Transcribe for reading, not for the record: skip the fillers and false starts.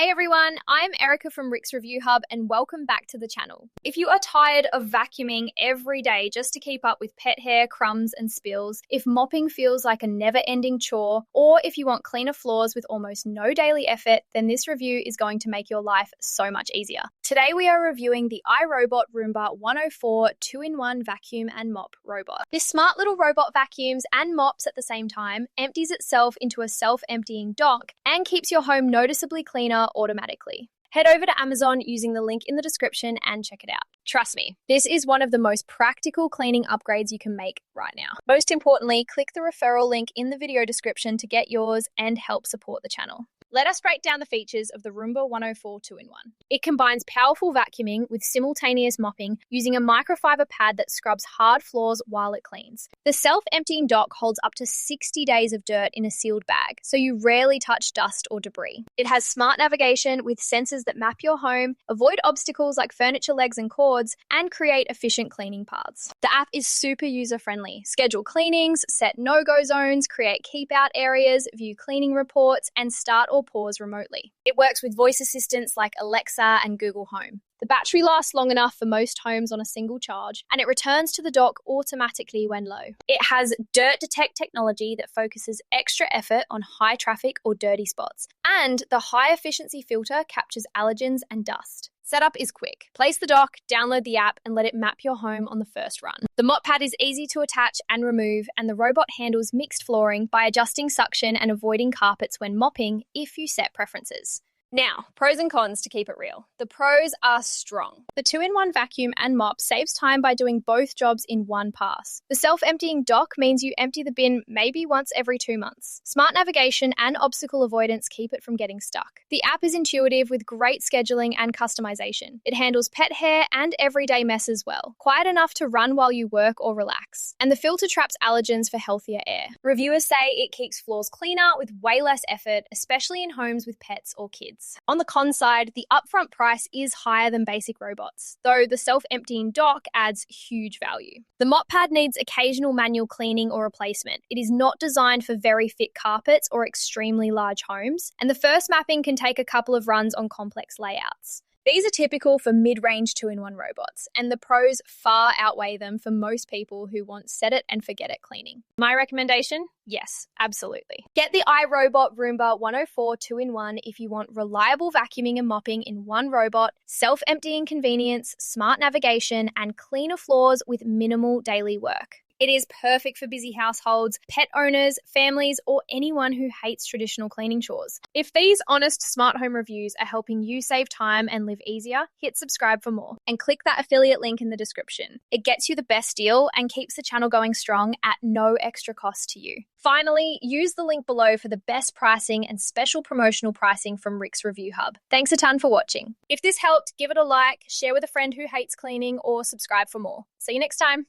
Hey everyone, I'm Erica from Rick's Review Hub and welcome back to the channel. If you are tired of vacuuming every day just to keep up with pet hair, crumbs and spills, if mopping feels like a never-ending chore, or if you want cleaner floors with almost no daily effort, then this review is going to make your life so much easier. Today we are reviewing the iRobot Roomba 104 2-in-1 vacuum and mop robot. This smart little robot vacuums and mops at the same time, empties itself into a self-emptying dock, and keeps your home noticeably cleaner automatically. Head over to Amazon using the link in the description and check it out. Trust me, this is one of the most practical cleaning upgrades you can make right now. Most importantly, click the referral link in the video description to get yours and help support the channel. Let us break down the features of the Roomba 104 2-in-1. It combines powerful vacuuming with simultaneous mopping using a microfiber pad that scrubs hard floors while it cleans. The self-emptying dock holds up to 60 days of dirt in a sealed bag, so you rarely touch dust or debris. It has smart navigation with sensors that map your home, avoid obstacles like furniture legs and cords, and create efficient cleaning paths. The app is super user-friendly. Schedule cleanings, set no-go zones, create keep-out areas, view cleaning reports, and start or pause remotely. It works with voice assistants like Alexa and Google Home. The battery lasts long enough for most homes on a single charge, and it returns to the dock automatically when low. It has Dirt Detect technology that focuses extra effort on high traffic or dirty spots, and the high efficiency filter captures allergens and dust. Setup is quick. Place the dock, download the app, and let it map your home on the first run. The mop pad is easy to attach and remove, and the robot handles mixed flooring by adjusting suction and avoiding carpets when mopping if you set preferences. Now, pros and cons to keep it real. The pros are strong. The 2-in-1 vacuum and mop saves time by doing both jobs in one pass. The self-emptying dock means you empty the bin maybe once every 2 months. Smart navigation and obstacle avoidance keep it from getting stuck. The app is intuitive with great scheduling and customization. It handles pet hair and everyday mess as well. Quiet enough to run while you work or relax. And the filter traps allergens for healthier air. Reviewers say it keeps floors cleaner with way less effort, especially in homes with pets or kids. On the con side, the upfront price is higher than basic robots, though the self-emptying dock adds huge value. The mop pad needs occasional manual cleaning or replacement. It is not designed for very thick carpets or extremely large homes, and the first mapping can take a couple of runs on complex layouts. These are typical for mid-range 2-in-1 robots, and the pros far outweigh them for most people who want set-it-and-forget-it cleaning. My recommendation? Yes, absolutely. Get the iRobot Roomba 104 2-in-1 if you want reliable vacuuming and mopping in one robot, self-emptying convenience, smart navigation, and cleaner floors with minimal daily work. It is perfect for busy households, pet owners, families, or anyone who hates traditional cleaning chores. If these honest smart home reviews are helping you save time and live easier, hit subscribe for more and click that affiliate link in the description. It gets you the best deal and keeps the channel going strong at no extra cost to you. Finally, use the link below for the best pricing and special promotional pricing from Rick's Review Hub. Thanks a ton for watching. If this helped, give it a like, share with a friend who hates cleaning, or subscribe for more. See you next time.